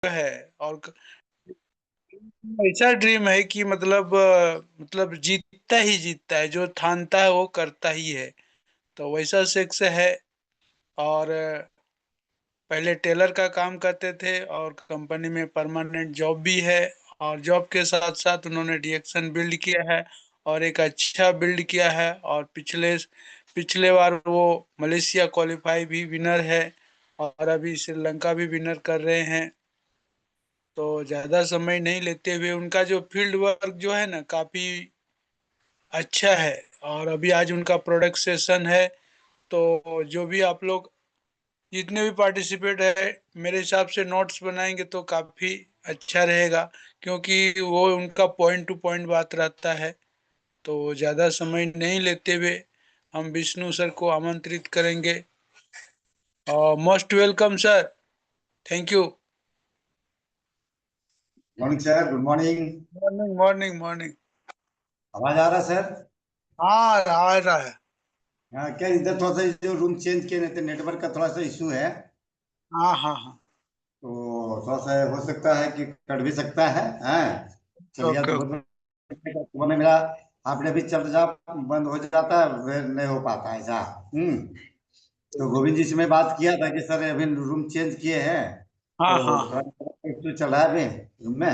है। और ऐसा ड्रीम है कि मतलब जीतता ही जीतता है, जो ठानता है वो करता ही है। तो वैसा सेक्स है। और पहले टेलर का काम करते थे और कंपनी में परमानेंट जॉब भी है। और जॉब के साथ साथ उन्होंने डीएक्शन बिल्ड किया है और एक अच्छा बिल्ड किया है। और पिछले पिछले बार वो मलेशिया क्वालिफाई भी विनर है और अभी श्रीलंका भी विनर कर रहे हैं। तो ज्यादा समय नहीं लेते हुए उनका जो फील्ड वर्क जो है ना काफी अच्छा है। और अभी आज उनका प्रोडक्ट सेशन है। तो जो भी आप लोग जितने भी पार्टिसिपेट है मेरे हिसाब से नोट्स बनाएंगे तो काफी अच्छा रहेगा, क्योंकि वो उनका पॉइंट टू पॉइंट बात रहता है। तो ज्यादा समय नहीं लेते हुए हम विष्णु सर को आमंत्रित करेंगे। और most welcome sir. Thank you. Morning sir, good morning. Morning morning morning. आवाज आ रहा है सर? हाँ आ रहा है। हाँ, क्या इधर थोड़ा सा जो रूम चेंज किए नहीं थे, नेटवर्क का थोड़ा सा इशू है। हाँ हाँ हाँ। तो थोड़ा सा हो सकता है कि कट भी सकता है। हाँ, चलिए ओके तो ओके। बहुत मैंने मेरा आपने अभी चल जा बंद हो जाता है, फिर नहीं हो पाता ऐसा। तो गोविंद जी से मैं बात किया था कि सर अभी रूम चेंज किए हैं, हाँ हाँ तो हाँ। थोड़ा इशू चल रहा है अभी रूम में।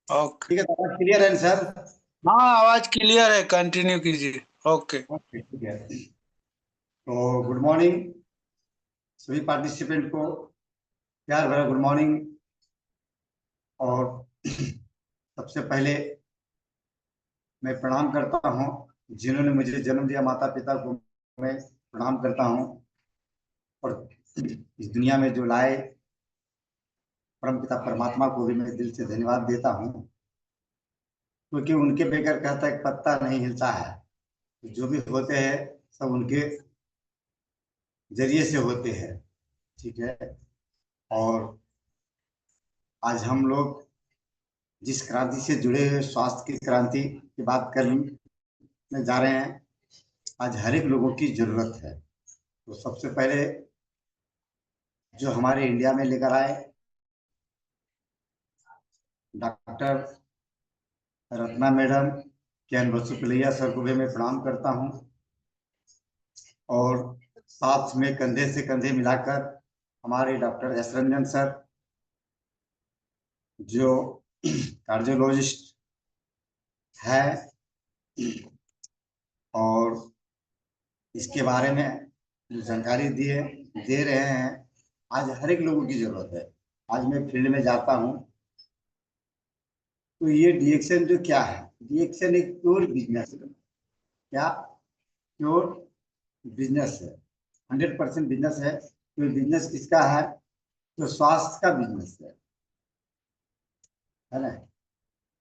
ओके। ठीक है, तो आवाज क्लियर है सर? हाँ आवाज क्लियर है, कंटिन्यू कीजिए। ओके। ओके, ठीक है। तो गुड मॉर्निंग सभी पार्टिसिपेंट को, प्यार भरा गुड मॉर्निंग। और सबसे पहले मैं प्रणाम करता हूँ जिन्होंने मुझे जन्म दिया, माता पिता को मैं प्रणाम करता हूँ। और इस दुनिया में जो लाए परम पिता परमात्मा को भी मैं दिल से धन्यवाद देता हूँ, क्योंकि उनके बगैर कहता एक पत्ता नहीं हिलता है। जो भी होते हैं सब उनके जरिए से होते हैं। ठीक है। और आज हम लोग जिस क्रांति से जुड़े हुए स्वास्थ्य की क्रांति की बात करने जा रहे हैं, आज हर एक लोगों की जरूरत है। तो सबसे पहले जो हमारे इंडिया में लेकर आए डॉक्टर रत्ना मैडम, कैन बसुप्रिया सर को भी मैं प्रणाम करता हूं। और साथ में कंधे से कंधे मिलाकर हमारे डॉक्टर एस रंजन सर, जो कार्डियोलॉजिस्ट है और इसके बारे में जो जानकारी दिए दे रहे हैं। आज हर एक लोगों की जरूरत है। आज मैं फील्ड में जाता हूं तो ये डीएक्शन जो क्या है, डीएक्शन एक प्योर बिजनेस है। क्या प्योर बिजनेस है? 100% बिजनेस है। तो बिजनेस किसका है? तो स्वास्थ्य का बिजनेस है ना?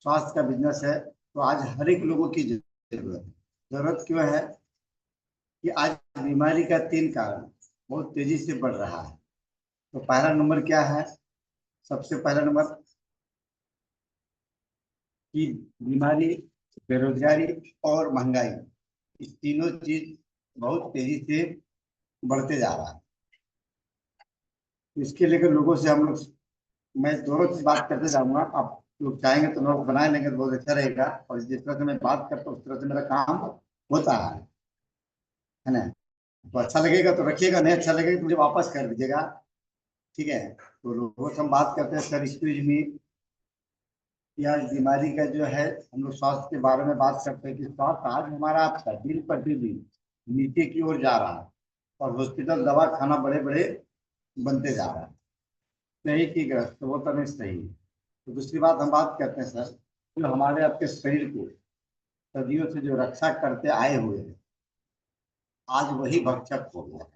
स्वास्थ्य का बिजनेस है। तो आज हर एक लोगों की जरूरत है। जरूरत क्यों है? कि आज बीमारी का 3 कारण बहुत तेजी से बढ़ रहा है। तो पहला नंबर क्या है? सबसे पहला नंबर की बीमारी बेरोजगारी और महंगाई। इस तीनों चीज बहुत तेजी से बढ़ते जा रहा है। तो इसके लेकर लोगों से हम लोग, मैं दोनों चीज बात करते जाऊंगा। आप लोग चाहेंगे तो नोट बना लेंगे तो बहुत अच्छा रहेगा। और जिस तरह से मैं बात करता हूँ उस तरह से मेरा काम होता है ना? तो अच्छा लगेगा तो रखिएगा, नहीं अच्छा लगेगा तो मुझे वापस कर दीजिएगा। ठीक है। तो लोगों से हम बात करते हैं, सर एक्सक्यूज मी, या बीमारी का जो है हम लोग स्वास्थ्य के बारे में बात करते हैं कि स्वास्थ्य आज हमारा आपका दिन प्रतिदिन नीचे की ओर जा रहा है। और हॉस्पिटल दवा खाना बड़े बड़े बनते जा रहा है। सही की ग्रस्त तो वो तो नहीं सही है। तो दूसरी बात हम बात करते हैं सर, जो हमारे आपके शरीर को सदियों से जो रक्षा करते आए हुए हैं, आज वही भक्षक हो गया है।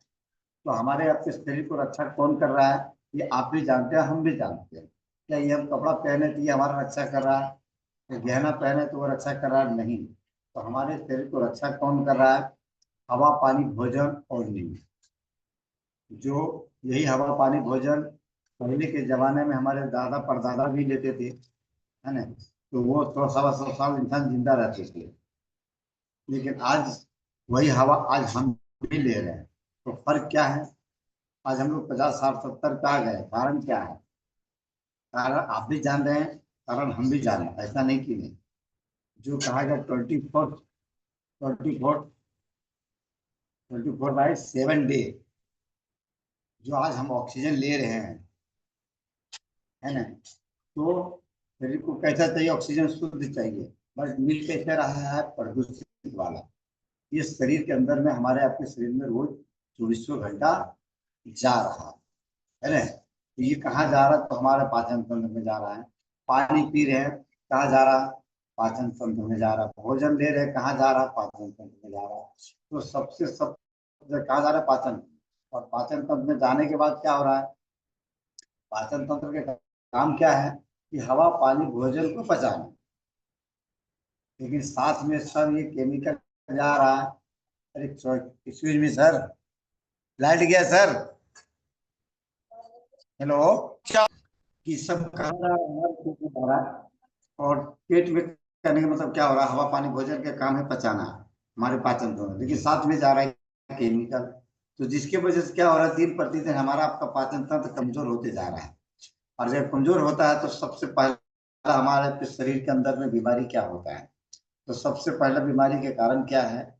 तो हमारे आपके शरीर को रक्षा कौन कर रहा है? ये आप भी जानते हैं, हम भी जानते हैं। क्या ये हम कपड़ा पहने तो ये हमारा रक्षा कर रहा है? ये गहना पहने तो वो रक्षा कर रहा है? नहीं। तो हमारे शरीर को रक्षा कौन कर रहा है? हवा पानी भोजन और नींद। जो यही हवा पानी भोजन पहले के जमाने में हमारे दादा परदादा भी लेते थे, है ना? तो वो 100 सवा 100 साल इंसान जिंदा रहते थे। लेकिन आज वही हवा आज हम भी ले रहे हैं। तो फर्क क्या है? आज हम लोग 50 60 70 पे आ गए, कारण क्या है? कारण आप भी जान रहे हैं, कारण हम भी जान रहे हैं, ऐसा नहीं कि नहीं। जो कहा गया 24/7 डे, जो आज हम ऑक्सीजन ले रहे हैं, है ना, तो शरीर को कैसा चाहिए? ऑक्सीजन शुद्ध चाहिए, बट मिल कैसे रहा है? प्रदूषित वाला। ये शरीर के अंदर में, हमारे आपके शरीर में रोज 24 घंटा जा रहा है ना। तो ये कहाँ जा रहा है? तो हमारे पाचन तंत्र में जा रहा है। पानी पी रहे हैं, कहाँ जा रहा है? पाचन तंत्र में जा रहा है। भोजन ले रहे हैं, कहाँ जा रहा है? पाचन तंत्र में जा रहा है। तो सबसे सब कहाँ जा रहा है? पाचन। और पाचन तंत्र में जाने के बाद क्या हो रहा है? पाचन तंत्र के काम क्या है? कि हवा पानी भोजन को पचाना। लेकिन साथ में सब ये केमिकल जा रहा है। अरे एक्सक्यूज मी सर, लाइट गया सर, हेलो। क्या? कि सब कहाँ जा रहा है? हमारे पेट में जा रहा है। और पेट में करने का मतलब क्या हो रहा है? हवा पानी भोजन का काम है पचाना, हमारे पाचन तंत्र, लेकिन साथ में जा रहा है केमिकल। तो जिसके वजह से क्या हो रहा है? दिन प्रतिदिन हमारा आपका पाचन तंत्र कमजोर होते जा रहा है। और जब कमजोर होता है तो सबसे पहला हमारे शरीर के अंदर में बीमारी क्या होता है? तो सबसे पहला बीमारी के कारण क्या है?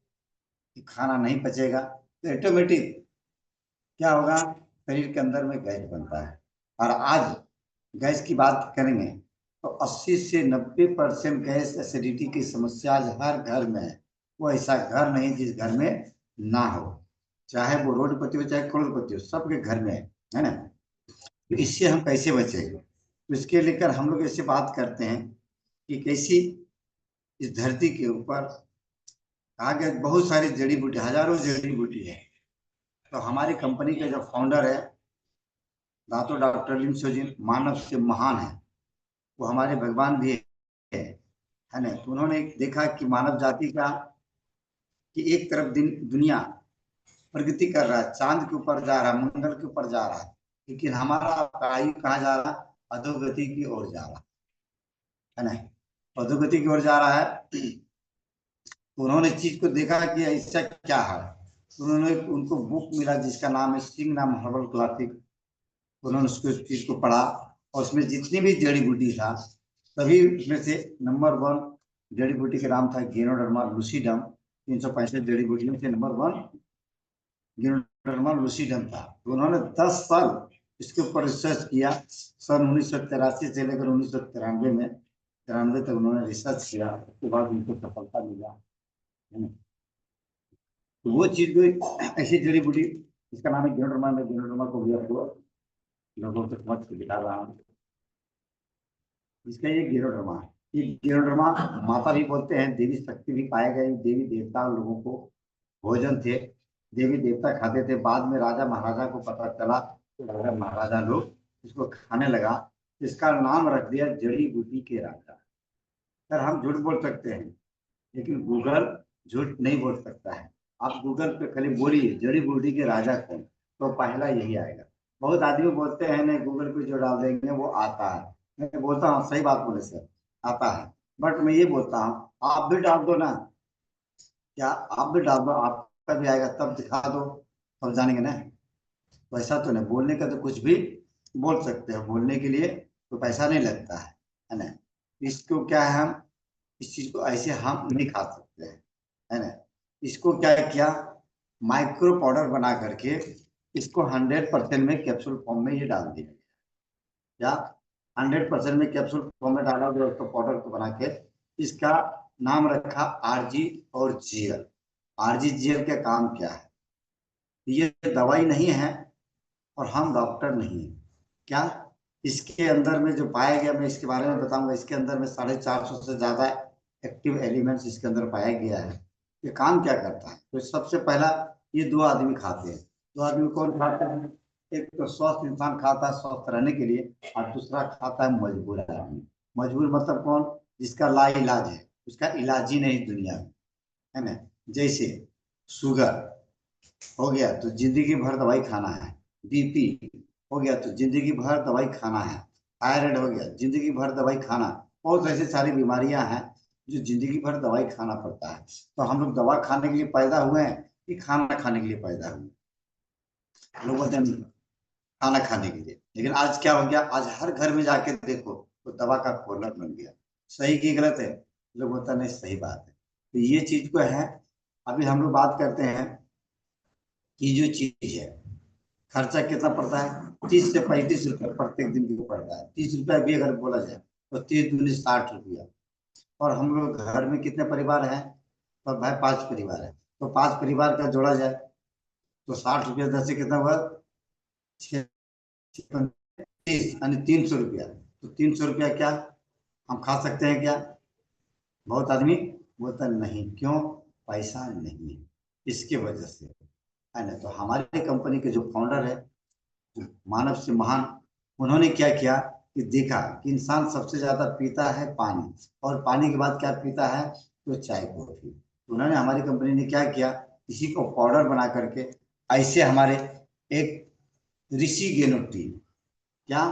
कि खाना नहीं पचेगा, तो ऑटोमेटिक क्या होगा? शरीर के अंदर में गैस बनता है। और आज गैस की बात करेंगे तो 80 से 90% गैस एसिडिटी की समस्या आज हर घर में है। वो ऐसा घर नहीं जिस घर में ना हो, चाहे वो रोडपति हो चाहे करोड़पति हो, सबके घर में है ना। तो इससे हम कैसे बचेंगे? तो इसके लेकर हम लोग ऐसे बात करते हैं कि कैसी इस धरती के ऊपर आगे बहुत सारी जड़ी बूटी, हजारों जड़ी बूटी है। तो हमारी कंपनी के जो फाउंडर है दातो डॉक्टर लिम सोजिन, मानव से महान है, वो हमारे भगवान भी है ना। तो उन्होंने देखा कि मानव जाति का, कि एक तरफ दुनिया प्रगति कर रहा है, चांद के ऊपर जा रहा है, मंगल के ऊपर जा रहा है, लेकिन हमारा आयु कहाँ जा रहा है? अधोगति की ओर जा रहा है ना। अधोगति की ओर जा रहा है। तो उन्होंने चीज को देखा कि ऐसा क्या है। तो उन्होंने उनको बुक मिला जिसका नाम है सिंह नाम हर्बल क्लासिक। उन्होंने उसको चीज को पढ़ा, और उसमें जितनी भी जड़ी बूटी था सभी उसमें से नंबर 1 जड़ी बूटी का नाम था गेनोडर्मा लूसीडम। 365 जड़ी बूटी में से नंबर 1 गेनोडर्मा लूसीडम था। तो उन्होंने 10 साल इसके ऊपर रिसर्च किया। सन 1983 से लेकर 1993 में 93 तक उन्होंने रिसर्च किया। उसके बाद उनको सफलता मिला। तो वो चीज को ऐसी जड़ी बूटी, इसका नाम है गेनोडर्मा। मैं गेनोडर्मा को भी आपको लोगों से समझ के दिखा रहा हूँ। इसका ये गेनोडर्मा है। ये गेनोडर्मा माता भी बोलते हैं, देवी शक्ति भी पाए गए। देवी देवता लोगों को भोजन थे, देवी देवता खाते थे। बाद में राजा महाराजा को पता चला, तो राजा महाराजा लोग इसको खाने लगा। इसका नाम रख दिया जड़ी बूटी के राजा। सर हम झूठ बोल सकते हैं, लेकिन गूगल झूठ नहीं बोल सकता है। आप गूगल पे खाली बोलिए जड़ी बूटी के राजा कौन, तो पहला यही आएगा। बहुत आदमी बोलते हैं नहीं गूगल पे जो डाल देंगे वो आता है। मैं बोलता हूँ सही बात बोले सर, आता है। बट मैं ये बोलता हूँ आप भी डाल दो ना, क्या आप भी डाल दो, आपका भी आएगा, तब दिखा दो, तब जानेंगे ना। वैसा तो नहीं, बोलने का तो कुछ भी बोल सकते हो, बोलने के लिए तो पैसा नहीं लगता है ना। इसको क्या है, हम इस चीज को ऐसे हम नहीं खा सकते हैं, है ना। इसको क्या किया, माइक्रो पाउडर बना करके इसको 100% में कैप्सूल फॉर्म में ये डाल दिया। या 100% में कैप्सूल फॉर्म में डाला गया उसको, पाउडर को बना के इसका नाम रखा आरजी और जीएल। आरजी जीएल का काम क्या है? ये दवाई नहीं है और हम डॉक्टर नहीं है। क्या इसके अंदर में जो पाया गया, मैं इसके बारे में बताऊंगा। इसके अंदर में 450 से ज्यादा एक्टिव एलिमेंट्स इसके अंदर पाया गया है। ये काम क्या करता है? तो सबसे पहला, ये 2 आदमी खाते हैं। 2 आदमी कौन खाता है? एक तो स्वस्थ इंसान खाता है स्वस्थ रहने के लिए, और दूसरा खाता है मजबूर आदमी। मजबूर मतलब कौन? जिसका ला इलाज है, उसका इलाज ही नहीं दुनिया में, है ना। जैसे शुगर हो गया तो जिंदगी भर दवाई खाना है। बीपी हो गया तो जिंदगी भर दवाई खाना है। थायराइड हो गया जिंदगी भर दवाई खाना। बहुत ऐसी सारी बीमारियां हैं जो जिंदगी भर दवाई खाना पड़ता है। तो हम लोग दवा खाने के लिए पैदा हुए हैं कि खाना खाने के लिए पैदा हुए? लोग बोलते हैं खाना खाने के लिए। लेकिन आज क्या हो गया, आज हर घर में जाके देखो तो दवा का कॉर्नर बन गया। सही की गलत है, लोग बोलता नहीं सही बात है। तो ये चीज को है। अभी हम लोग बात करते हैं कि जो चीज है खर्चा कितना पड़ता है, 30 से 35 रुपये प्रत्येक दिन को पड़ता है। 30 रुपया भी अगर बोला जाए तो 30 दूनी 60 रुपया। और हम लोग घर में कितने परिवार हैं, तो भाई 5 परिवार है, तो 5 परिवार का जोड़ा जाए तो 60 रुपया 10 से कितना हुआ, 30 यानी 300 रुपया। तो 300 रुपया क्या हम खा सकते हैं क्या? बहुत आदमी बोलता नहीं, क्यों? पैसा नहीं है, इसके वजह से, है ना। तो हमारी कंपनी के जो फाउंडर है, जो मानव से महान, उन्होंने क्या किया कि देखा कि इंसान सबसे ज्यादा पीता है पानी, और पानी के बाद क्या पीता है, तो चाय कॉफी। तो उन्होंने, हमारी कंपनी ने क्या किया, इसी को पाउडर बना करके ऐसे हमारे एक ऋषि गेनो टी, क्या,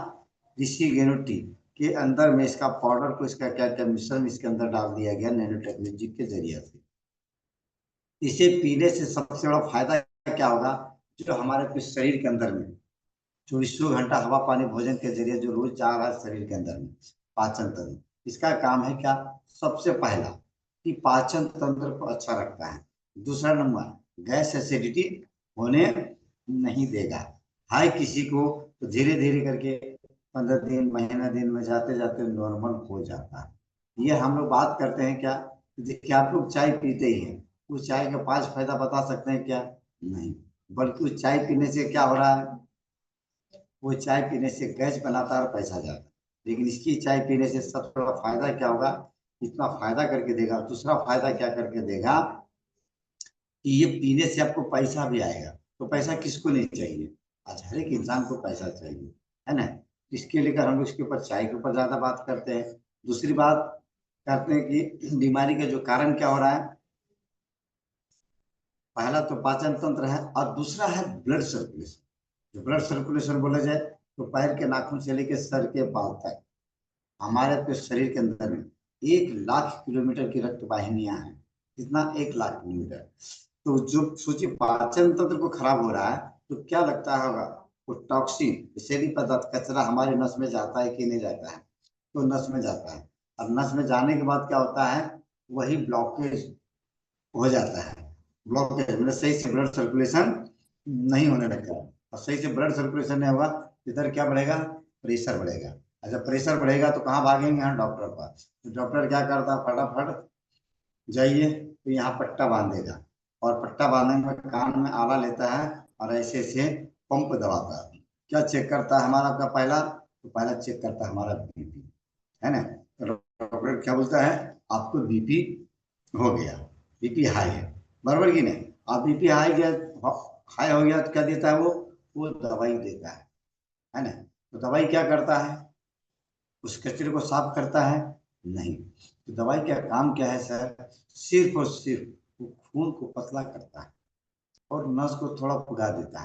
ऋषि गेनो टी के अंदर में इसका पाउडर को, इसका क्या क्या मिश्रण इसके अंदर डाल दिया गया नैनो टेक्नोलॉजी के जरिए से। इसे पीने से सबसे बड़ा फायदा क्या होगा, जो हमारे कुछ शरीर के अंदर में 24 घंटा हवा पानी भोजन के जरिए जो रोज जा रहा है शरीर के अंदर में, पाचन तंत्र, इसका काम है क्या, सबसे पहला कि पाचन तंत्र को अच्छा रखता है। दूसरा नंबर, गैस एसिडिटी होने नहीं देगा। हाय किसी को तो धीरे धीरे करके 15 दिन महीना दिन में जाते जाते नॉर्मल हो जाता है। ये हम लोग बात करते हैं क्या, देखिए आप लोग चाय पीते ही हैं, उस चाय के 5 फायदा बता सकते हैं क्या? नहीं। बल्कि उस चाय पीने से क्या हो रहा है, वो चाय पीने से गैस बनाता है और पैसा जाता है। लेकिन इसकी चाय पीने से सबसे बड़ा फायदा क्या होगा, इतना फायदा करके देगा। दूसरा फायदा क्या करके देगा कि ये पीने से आपको पैसा भी आएगा। तो पैसा किसको नहीं चाहिए, आज हर एक इंसान को पैसा चाहिए, है ना। इसके लेकर हम लोग इसके ऊपर, चाय के ऊपर ज्यादा बात करते हैं। दूसरी बात करते हैं कि बीमारी का जो कारण क्या हो रहा है, पहला तो पाचन तंत्र है, और दूसरा है ब्लड सर्कुलेशन। जो ब्लड सर्कुलेशन बोला जाए तो पैर के नाखून से लेकर सर के बाल तक, हमारे तो शरीर के अंदर में 1 लाख किलोमीटर की रक्त वाहिनियां हैं। कितना, 1 लाख किलोमीटर। तो जो सोचिए पाचन तंत्र को खराब हो रहा है, तो क्या लगता होगा, वो टॉक्सिन, विषैली पदार्थ, कचरा हमारे नस में जाता है कि नहीं जाता है? तो नस में जाता है। और नस में जाने के बाद क्या होता है, वही ब्लॉकेज हो जाता है। ब्लॉकेज मतलब सही से ब्लड सर्कुलेशन नहीं होने लगता है। और सही से ब्लड सर्कुलेशन नहीं होगा, इधर क्या बढ़ेगा, प्रेशर बढ़ेगा। अच्छा, प्रेशर बढ़ेगा तो कहाँ भागेंगे, यहाँ डॉक्टर पास। तो डॉक्टर क्या करता है, फटाफट जाइए तो यहाँ पट्टा बांधेगा, और पट्टा बांधने में कान में आला लेता है, और ऐसे ऐसे पंप दबाता है। क्या चेक करता है हमारा, आपका पहला, तो पहला चेक करता है हमारा बीपी, है ना। तो डॉक्टर क्या बोलता है, आपको बीपी हो गया, बीपी हाई है, बराबर की नहीं। आप बीपी हाई गया, हाई हो गया तो क्या देता है वो दवाई देता है ना। तो दवाई क्या करता है, उस कचरे को साफ करता है? नहीं। तो दवाई का काम क्या है सर, सिर्फ और सिर्फ वो खून को पतला करता है, और नस को थोड़ा फुगा देता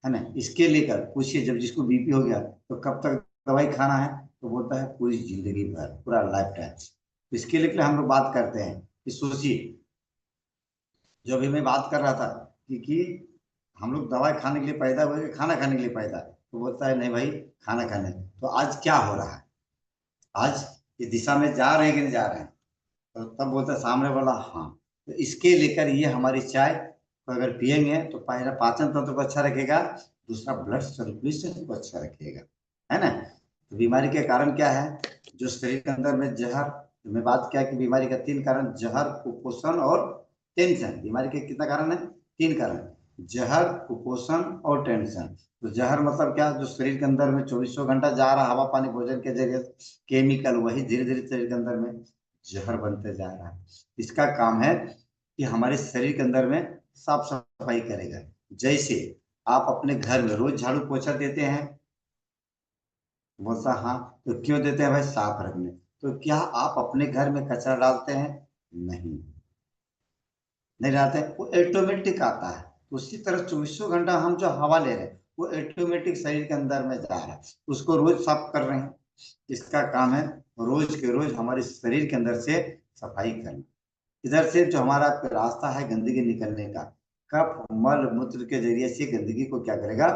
है ना। इसके लेकर पूछिए, जब जिसको बीपी हो गया तो कब तक दवाई खाना है, तो बोलता है पूरी जिंदगी भर, पूरा लाइफ टाइम। तो इसके लेकर हम लोग बात करते हैं कि सोचिए, जो अभी मैं बात कर रहा था कि हम लोग दवाई खाने के लिए पैदा हुए कि खाना खाने के लिए पैदा, तो बोलता है नहीं भाई, खाना खाने। तो आज क्या हो रहा है, आज इस दिशा में जा रहे हैं कि नहीं जा रहे हैं? तो तब बोलता है सामने वाला हाँ। तो इसके लेकर ये हमारी चाय को अगर पियेंगे तो पहला पाचन तंत्र को अच्छा रखेगा, दूसरा ब्लड सर्कुलेशन को अच्छा रखेगा, है ना। तो बीमारी के कारण क्या है, जो शरीर के अंदर में जहर, तो मैं बात किया कि बीमारी का 3 कारण, जहर, कुपोषण और टेंशन। बीमारी के कितना कारण है, 3 कारण, जहर, कुपोषण और टेंशन। तो जहर मतलब क्या, जो शरीर के अंदर में 24 घंटा जा रहा हवा पानी भोजन के जरिए केमिकल, वही धीरे धीरे शरीर के अंदर में जहर बनते जा रहा है। इसका काम है कि हमारे शरीर के अंदर में साफ सफाई करेगा। जैसे आप अपने घर में रोज झाड़ू पोछा देते हैं, बोलता हाँ, तो क्यों देते हैं भाई, साफ रखने। तो क्या आप अपने घर में कचरा डालते हैं? नहीं, नहीं डालते, वो ऑटोमेटिक आता है। तो उसी तरह 24 घंटा हम जो हवा ले रहे हैं, वो ऑटोमेटिक शरीर के अंदर में जा रहा है, उसको रोज साफ कर रहे हैं। इसका काम है रोज के रोज हमारे शरीर के अंदर से सफाई करना। इधर से जो हमारा रास्ता है गंदगी निकलने का, कफ मल मूत्र के जरिए से गंदगी को क्या करेगा,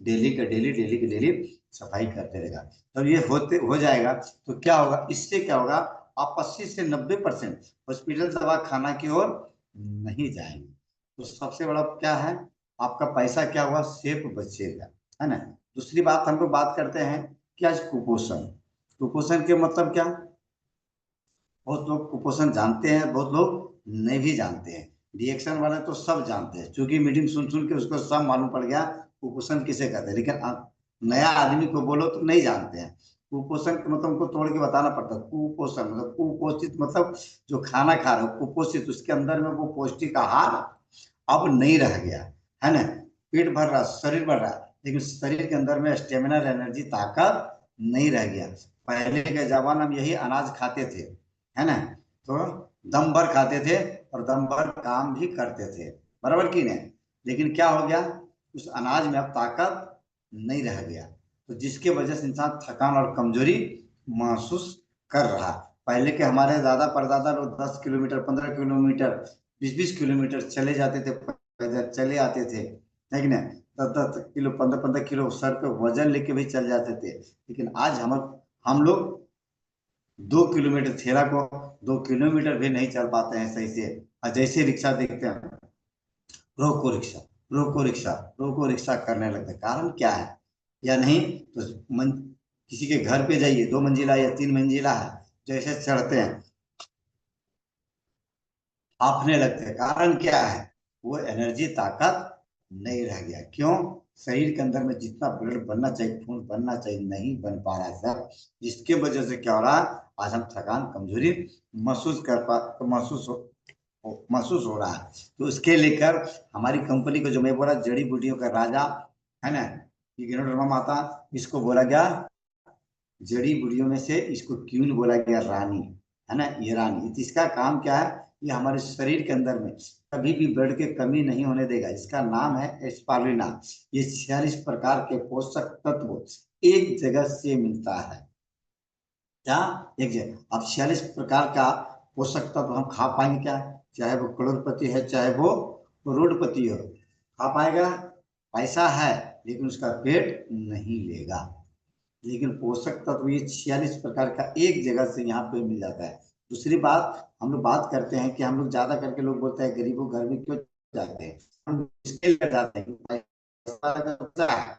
डेली के डेली सफाई करते रहेगा। तो ये होते हो जाएगा तो क्या होगा, इससे क्या होगा, आप 80 से 90% हॉस्पिटल दवा खाना की ओर नहीं जाएंगे। तो सबसे बड़ा क्या है, आपका पैसा क्या हुआ, सेफ बचेगा, है ना। दूसरी बात हम लोग बात करते हैं कि आज कुपोषण, कुपोषण के मतलब क्या, बहुत लोग कुपोषण जानते हैं, बहुत लोग नहीं भी जानते हैं। रिएक्शन वाले तो सब जानते हैं, क्योंकि मीटिंग सुन सुन के उसको सब मालूम पड़ गया कुपोषण किसे कहते हैं, लेकिन नया आदमी को बोलो तो नहीं जानते हैं। कुपोषण का मतलब उनको तोड़ के बताना पड़ता है। कुपोषण मतलब कुपोषित, मतलब जो खाना खा रहे हो कुपोषित, उसके अंदर में वो पौष्टिक आहार अब नहीं रह गया, है ना। पेट भर रहा, शरीर बढ़ रहा, लेकिन शरीर के अंदर में स्टेमिना, एनर्जी, ताकत नहीं रह गया। पहले के जमाने में यही अनाज खाते थे, है ना, तो दम भर खाते थे और दम भर काम भी करते थे, बराबर की नहीं। लेकिन क्या हो गया, उस अनाज में अब ताकत नहीं रह गया, तो जिसके वजह से इंसान थकान और कमजोरी महसूस कर रहा। पहले के हमारे दादा परदादा लोग 10 किलोमीटर, 15 किलोमीटर, 20-20 किलोमीटर चले जाते थे, पैदल चले आते थे, है कि नहीं। 10-10 किलो, 15-15 किलो सर पे वजन लेके भी चल जाते थे। लेकिन आज हम लोग 2 किलोमीटर ठेला को 2 किलोमीटर भी नहीं चल पाते हैं सही से। और जैसे रिक्शा देखते हैं, रोको रिक्शा, रोको रिक्शा, रोको रिक्शा करने लगते हैं। कारण क्या है, या नहीं तो किसी के घर पे जाइए, 2 मंजिला या 3 मंजिला है, जैसे चढ़ते हैं हांफने लगते हैं। कारण क्या है, वो एनर्जी, ताकत नहीं रह गया। क्यों, शरीर के अंदर में जितना ब्लड बनना चाहिए, खून बनना चाहिए, नहीं बन पा रहा है सर। जिसके वजह से क्या हो रहा है, आज हम थकान, कमजोरी महसूस कर पा तो महसूस हो रहा है। तो उसके लेकर हमारी कंपनी को, जो मैं बोला जड़ी बूटियों का राजा, है ना, ये गिनोडर्मा माता, इसको बोला गया जड़ी बूटियों में से, इसको क्यों बोला गया रानी, है ना, ये रानी। तो इसका काम क्या है, ये हमारे शरीर के अंदर में कभी भी ब्लड की कमी नहीं होने देगा। इसका नाम है एस्पारुलिना। ये 46 प्रकार के पोषक तत्व एक जगह से मिलता है। क्या, एक जगह। अब 46 प्रकार का पोषक तत्व हम खा पाएंगे क्या, चाहे वो करोड़पति है, चाहे वो करोड़पति हो, खा पाएगा, पैसा है लेकिन उसका पेट नहीं लेगा। लेकिन पोषक तत्व ये 46 प्रकार का एक जगह से यहाँ पे मिल जाता है। दूसरी बात, हम लोग बात करते हैं कि हम लोग ज्यादा करके लोग बोलते हैं गरीबों घर में क्यों जाते हैं, हम लोग इसके लिए जाते हैं क्योंकि पैसा का बच्चा है,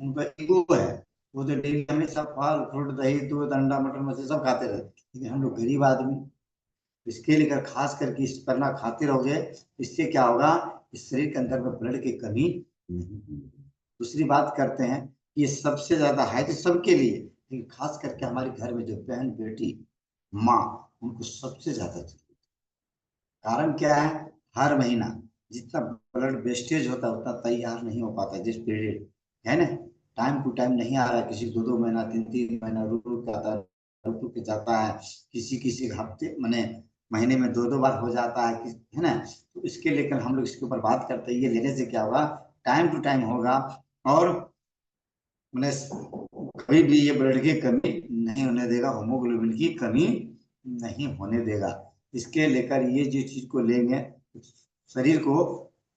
उनका ईगो है। वो तो डेली हमेशा फल फ्रूट दही दूध अंडा मटन मछली सब खाते रहते, लेकिन हम लोग गरीब आदमी, इसके लेकर खास करके इस करना खाते रहोगे, इससे क्या होगा, इस शरीर के अंदर में ब्लड की कमी नहीं होगी। दूसरी बात करते हैं, ये सबसे ज्यादा है तो सबके लिए, लेकिन खास करके हमारे घर में जो बहन बेटी माँ, उनको सबसे ज्यादा चाहिए। कारण क्या है, हर महीना जितना ब्लड वेस्टेज होता है उतना तैयार नहीं हो पाता, जिस पीरियड, है ना, टाइम टू टाइम नहीं आ रहा है, किसी 2-2 महीना 3-3 महीना रुक रुक के आता है, रुक रुक के जाता है, किसी किसी हफ्ते मैंने महीने में 2-2 बार हो जाता है, है ना। तो इसके लेकर हम लोग इसके ऊपर बात करते हैं, ये लेने से क्या होगा, टाइम टू टाइम होगा, और मैंने कभी भी ये ब्लड की कमी नहीं होने देगा, होमोग्लोबिन की कमी नहीं होने देगा। इसके लेकर ये जो चीज को लेंगे, शरीर को